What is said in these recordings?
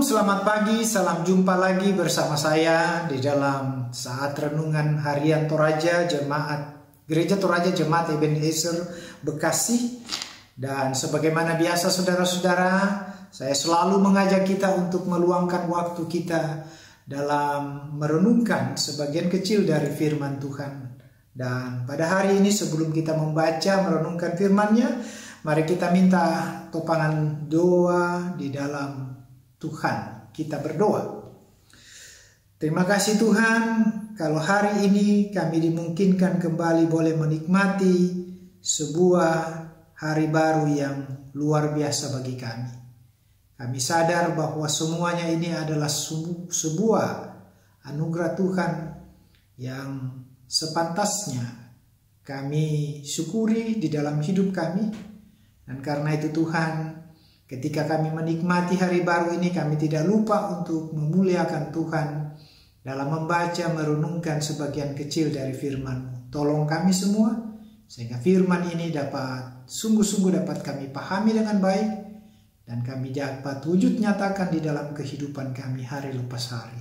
Shalom, selamat pagi, salam jumpa lagi bersama saya di dalam saat renungan harian Toraja Gereja Toraja Jemaat Ebenezer Bekasi. Dan sebagaimana biasa saudara-saudara, saya selalu mengajak kita untuk meluangkan waktu kita dalam merenungkan sebagian kecil dari firman Tuhan. Dan pada hari ini sebelum kita membaca merenungkan firman-Nya, mari kita minta topangan doa di dalam Tuhan. Kita berdoa. Terima kasih Tuhan, kalau hari ini kami dimungkinkan kembali boleh menikmati sebuah hari baru yang luar biasa bagi kami. Kami sadar bahwa semuanya ini adalah sebuah anugerah Tuhan yang sepantasnya kami syukuri di dalam hidup kami. Dan karena itu Tuhan, ketika kami menikmati hari baru ini, kami tidak lupa untuk memuliakan Tuhan dalam membaca, merenungkan sebagian kecil dari firman-Mu. Tolong kami semua, sehingga firman ini sungguh-sungguh dapat kami pahami dengan baik, dan kami dapat wujud nyatakan di dalam kehidupan kami hari lepas hari.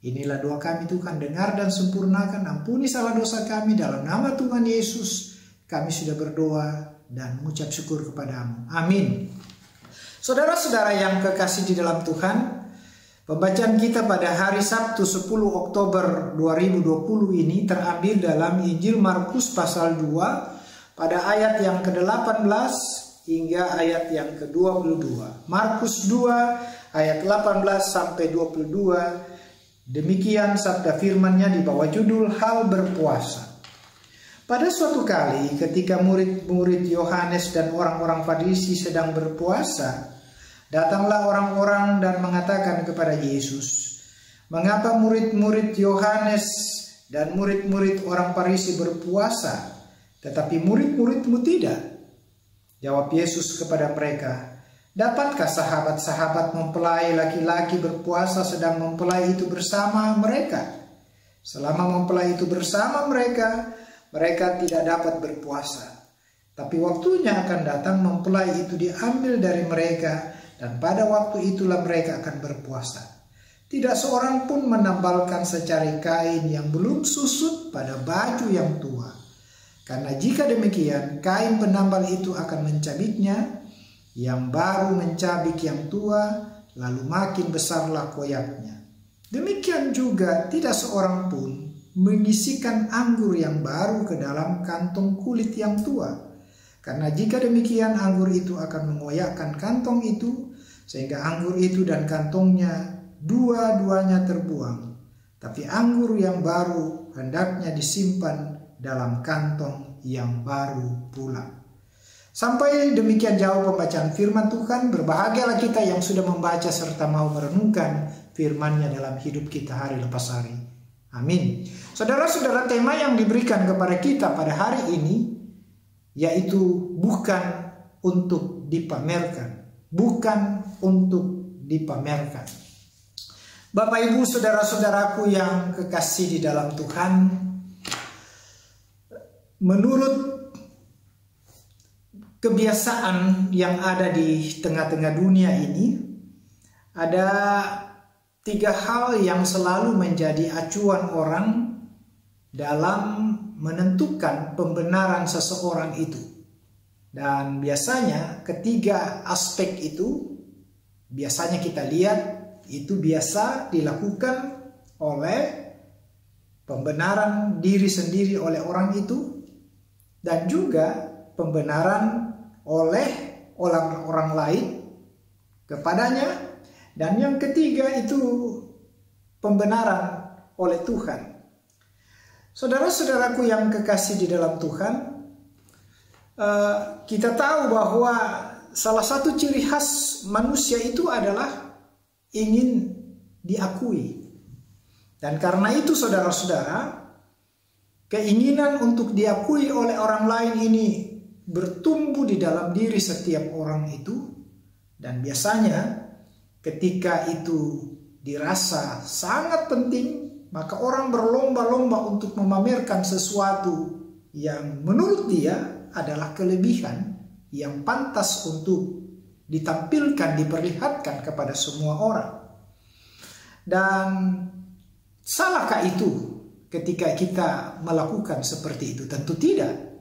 Inilah doa kami Tuhan, dengar dan sempurnakan, ampuni salah dosa kami dalam nama Tuhan Yesus. Kami sudah berdoa dan mengucap syukur kepada-Mu. Amin. Saudara-saudara yang kekasih di dalam Tuhan, pembacaan kita pada hari Sabtu 10 Oktober 2020 ini terambil dalam Injil Markus pasal 2 pada ayat yang ke-18 hingga ayat yang ke-22. Markus 2 ayat 18 sampai 22. Demikian sabda firman-Nya di bawah judul Hal Berpuasa. Pada suatu kali ketika murid-murid Yohanes dan orang-orang Farisi sedang berpuasa, datanglah orang-orang dan mengatakan kepada Yesus, "Mengapa murid-murid Yohanes dan murid-murid orang Farisi berpuasa, tetapi murid-murid-Mu tidak?" Jawab Yesus kepada mereka, "Dapatkah sahabat-sahabat mempelai laki-laki berpuasa sedang mempelai itu bersama mereka? Selama mempelai itu bersama mereka, mereka tidak dapat berpuasa. Tapi waktunya akan datang mempelai itu diambil dari mereka, dan pada waktu itulah mereka akan berpuasa. Tidak seorang pun menambalkan secari kain yang belum susut pada baju yang tua. Karena jika demikian, kain penambal itu akan mencabiknya, yang baru mencabik yang tua, lalu makin besarlah koyaknya. Demikian juga tidak seorang pun mengisikan anggur yang baru ke dalam kantong kulit yang tua. Karena jika demikian, anggur itu akan mengoyakkan kantong itu, sehingga anggur itu dan kantongnya dua-duanya terbuang. Tapi anggur yang baru hendaknya disimpan dalam kantong yang baru pula." Sampai demikian jauh pembacaan firman Tuhan. Berbahagialah kita yang sudah membaca serta mau merenungkan firman-Nya dalam hidup kita hari lepas hari. Amin. Saudara-saudara, tema yang diberikan kepada kita pada hari ini yaitu bukan untuk dipamerkan. Bukan untuk dipamerkan. Bapak Ibu saudara-saudaraku yang kekasih di dalam Tuhan, menurut kebiasaan yang ada di tengah-tengah dunia ini, ada 3 hal yang selalu menjadi acuan orang dalam menentukan pembenaran seseorang itu. Dan biasanya ketiga aspek itu, biasanya kita lihat itu biasa dilakukan oleh pembenaran diri sendiri oleh orang itu, dan juga pembenaran oleh orang lain kepadanya. Dan yang ketiga itu pembenaran oleh Tuhan. Saudara-saudaraku yang kekasih di dalam Tuhan, kita tahu bahwa salah satu ciri khas manusia itu adalah ingin diakui. Dan karena itu saudara-saudara, keinginan untuk diakui oleh orang lain ini bertumbuh di dalam diri setiap orang itu. Dan biasanya ketika itu dirasa sangat penting, maka orang berlomba-lomba untuk memamerkan sesuatu yang menurut dia adalah kelebihan yang pantas untuk ditampilkan, diperlihatkan kepada semua orang. Dan salahkah itu ketika kita melakukan seperti itu? Tentu tidak.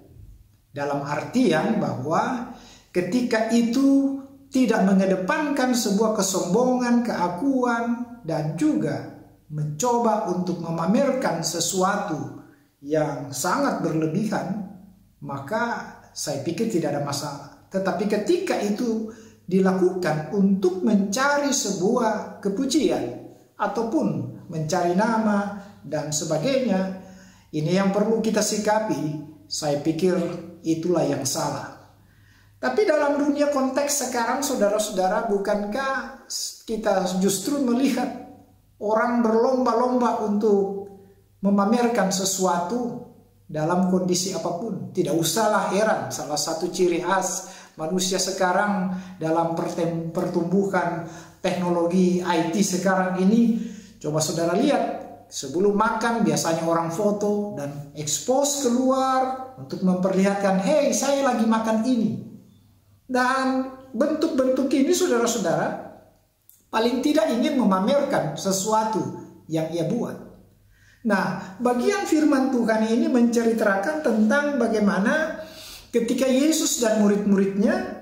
Dalam artian bahwa ketika itu tidak mengedepankan sebuah kesombongan, keakuan, dan juga mencoba untuk memamerkan sesuatu yang sangat berlebihan, maka saya pikir tidak ada masalah. Tetapi ketika itu dilakukan untuk mencari sebuah kepujian ataupun mencari nama dan sebagainya, ini yang perlu kita sikapi. Saya pikir itulah yang salah. Tapi dalam dunia konteks sekarang, saudara-saudara, bukankah kita justru melihat orang berlomba-lomba untuk memamerkan sesuatu dalam kondisi apapun? Tidak usahlah heran, salah satu ciri khas manusia sekarang dalam pertumbuhan teknologi IT sekarang ini, coba saudara lihat, sebelum makan biasanya orang foto dan expose keluar untuk memperlihatkan, hey, saya lagi makan ini. Dan bentuk-bentuk ini, saudara-saudara, paling tidak ingin memamerkan sesuatu yang ia buat. Nah, bagian firman Tuhan ini menceritakan tentang bagaimana ketika Yesus dan murid-muridnya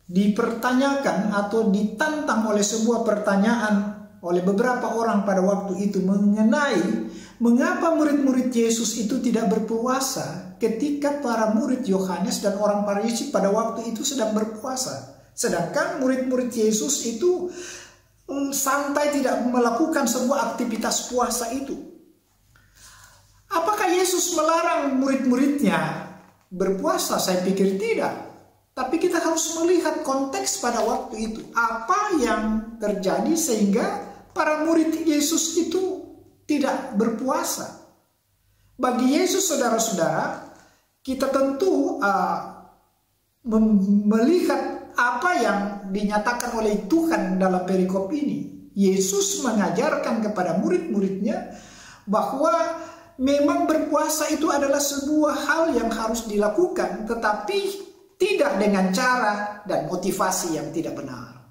dipertanyakan atau ditantang oleh sebuah pertanyaan oleh beberapa orang pada waktu itu mengenai mengapa murid-murid Yesus itu tidak berpuasa ketika para murid Yohanes dan orang Farisi pada waktu itu sedang berpuasa. Sedangkan murid-murid Yesus itu santai, tidak melakukan sebuah aktivitas puasa itu. Apakah Yesus melarang murid-muridnya berpuasa? Saya pikir tidak. Tapi kita harus melihat konteks pada waktu itu. Apa yang terjadi sehingga para murid Yesus itu tidak berpuasa? Bagi Yesus, saudara-saudara, kita tentu melihat apa yang dinyatakan oleh Tuhan dalam perikop ini. Yesus mengajarkan kepada murid-muridnya bahwa memang berpuasa itu adalah sebuah hal yang harus dilakukan, tetapi tidak dengan cara dan motivasi yang tidak benar.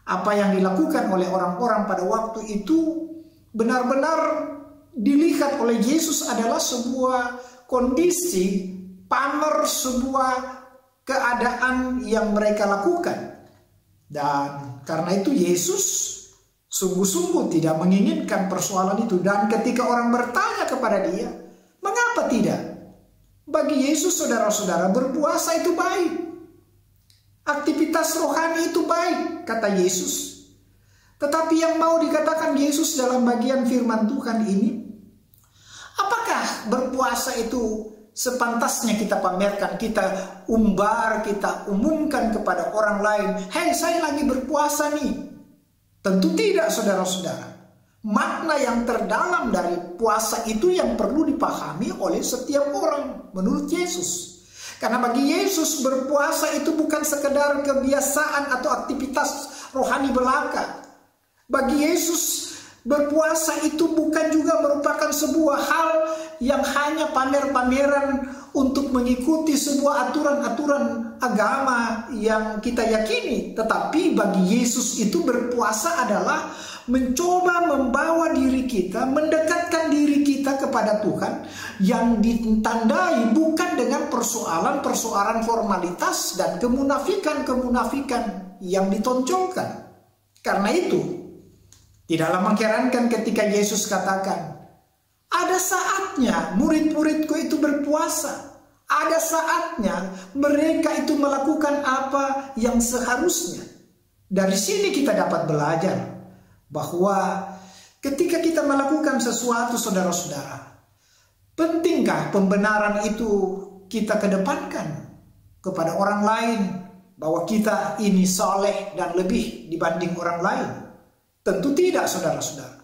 Apa yang dilakukan oleh orang-orang pada waktu itu benar-benar dilihat oleh Yesus adalah sebuah kondisi, pamer, sebuah keadaan yang mereka lakukan. Dan karena itu Yesus sungguh-sungguh tidak menginginkan persoalan itu. Dan ketika orang bertanya kepada dia, mengapa tidak? Bagi Yesus, saudara-saudara, berpuasa itu baik. Aktivitas rohani itu baik, kata Yesus. Tetapi yang mau dikatakan Yesus dalam bagian firman Tuhan ini, apakah berpuasa itu sepantasnya kita pamerkan, kita umbar, kita umumkan kepada orang lain, hey, saya lagi berpuasa nih? Tentu tidak, saudara-saudara. Makna yang terdalam dari puasa itu yang perlu dipahami oleh setiap orang menurut Yesus. Karena bagi Yesus berpuasa itu bukan sekedar kebiasaan atau aktivitas rohani belaka. Bagi Yesus berpuasa itu bukan juga merupakan sebuah hal yang hanya pamer-pameran untuk mengikuti sebuah aturan-aturan agama yang kita yakini. Tetapi bagi Yesus itu berpuasa adalah mencoba membawa diri kita, mendekatkan diri kita kepada Tuhan yang ditandai bukan dengan persoalan-persoalan formalitas dan kemunafikan-kemunafikan yang ditonjolkan. Karena itu, tidaklah mengherankan ketika Yesus katakan, ada saatnya murid-muridku itu berpuasa. Ada saatnya mereka itu melakukan apa yang seharusnya. Dari sini kita dapat belajar bahwa ketika kita melakukan sesuatu, saudara-saudara, pentingkah pembenaran itu kita kedepankan kepada orang lain, bahwa kita ini saleh dan lebih dibanding orang lain? Tentu tidak, saudara-saudara.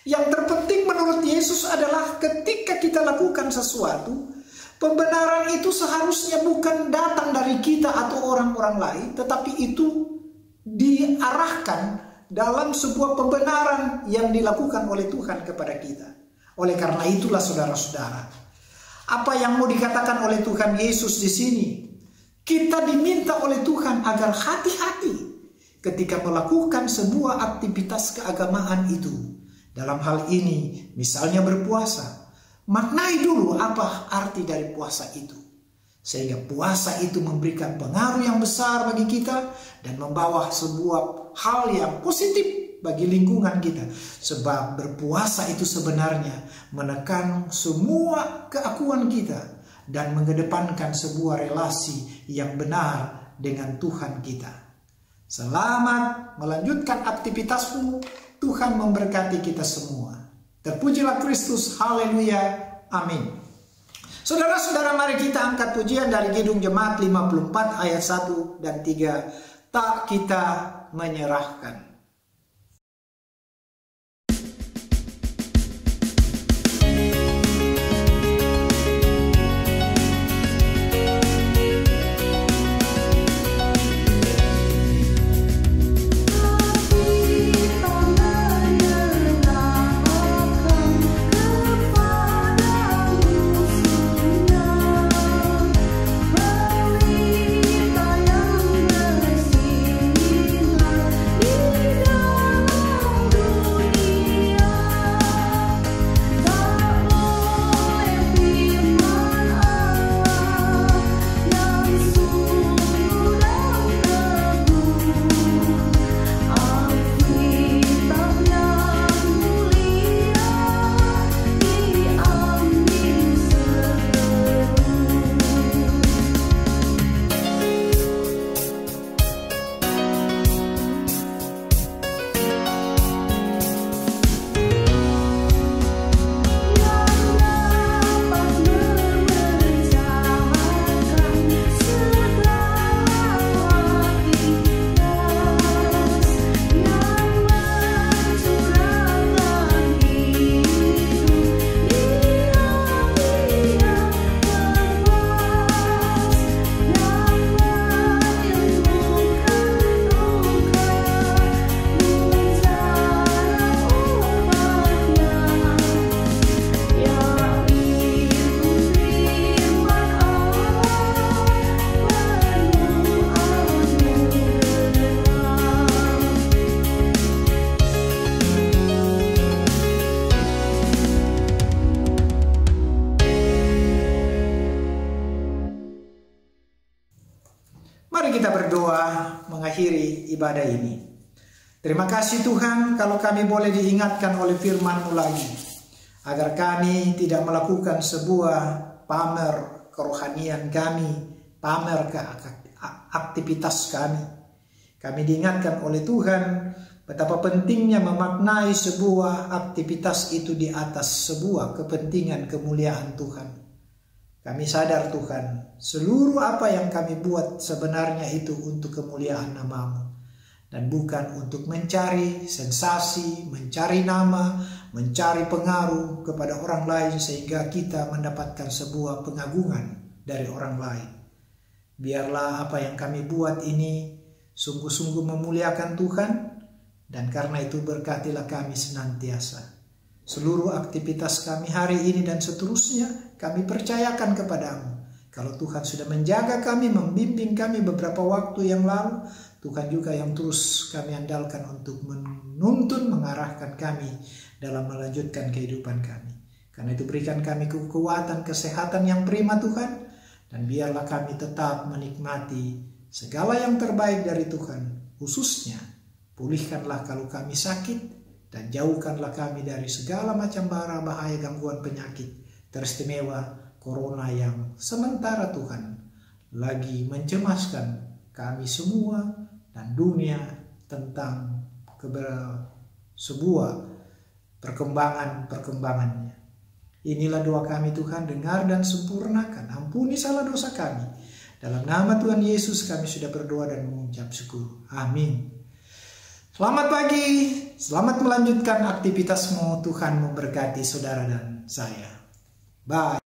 Yang terpenting menurut Yesus adalah ketika kita lakukan sesuatu, pembenaran itu seharusnya bukan datang dari kita atau orang-orang lain, tetapi itu diarahkan dalam sebuah pembenaran yang dilakukan oleh Tuhan kepada kita. Oleh karena itulah, saudara-saudara, apa yang mau dikatakan oleh Tuhan Yesus di sini, kita diminta oleh Tuhan agar hati-hati ketika melakukan sebuah aktivitas keagamaan itu. Dalam hal ini, misalnya berpuasa, maknai dulu apa arti dari puasa itu. Sehingga puasa itu memberikan pengaruh yang besar bagi kita dan membawa sebuah hal yang positif bagi lingkungan kita. Sebab berpuasa itu sebenarnya menekan semua keakuan kita dan mengedepankan sebuah relasi yang benar dengan Tuhan kita. Selamat melanjutkan aktivitasmu. Tuhan memberkati kita semua. Terpujilah Kristus. Haleluya. Amin. Saudara-saudara, mari kita angkat pujian dari Kidung Jemaat 54 ayat 1 dan 3. Tak kita menyerahkan. Mari kita berdoa mengakhiri ibadah ini. Terima kasih Tuhan kalau kami boleh diingatkan oleh firman-Mu lagi. Agar kami tidak melakukan sebuah pamer kerohanian kami, pamer ke aktivitas kami. Kami diingatkan oleh Tuhan betapa pentingnya memaknai sebuah aktivitas itu di atas sebuah kepentingan kemuliaan Tuhan. Kami sadar Tuhan, seluruh apa yang kami buat sebenarnya itu untuk kemuliaan nama-Mu. Dan bukan untuk mencari sensasi, mencari nama, mencari pengaruh kepada orang lain sehingga kita mendapatkan sebuah pengagungan dari orang lain. Biarlah apa yang kami buat ini sungguh-sungguh memuliakan Tuhan, dan karena itu berkatilah kami senantiasa. Seluruh aktivitas kami hari ini dan seterusnya kami percayakan kepadamu. Kalau Tuhan sudah menjaga kami, membimbing kami beberapa waktu yang lalu, Tuhan juga yang terus kami andalkan untuk menuntun, mengarahkan kami dalam melanjutkan kehidupan kami. Karena itu berikan kami kekuatan, kesehatan yang prima Tuhan, dan biarlah kami tetap menikmati segala yang terbaik dari Tuhan. Khususnya, pulihkanlah kalau kami sakit, dan jauhkanlah kami dari segala macam bara bahaya gangguan penyakit, teristimewa corona yang sementara Tuhan lagi mencemaskan kami semua dan dunia tentang sebuah perkembangannya. Inilah doa kami Tuhan, dengar dan sempurnakan. Ampuni salah dosa kami. Dalam nama Tuhan Yesus kami sudah berdoa dan mengucap syukur. Amin. Selamat pagi, selamat melanjutkan aktivitasmu. Tuhan memberkati saudara dan saya. Bye.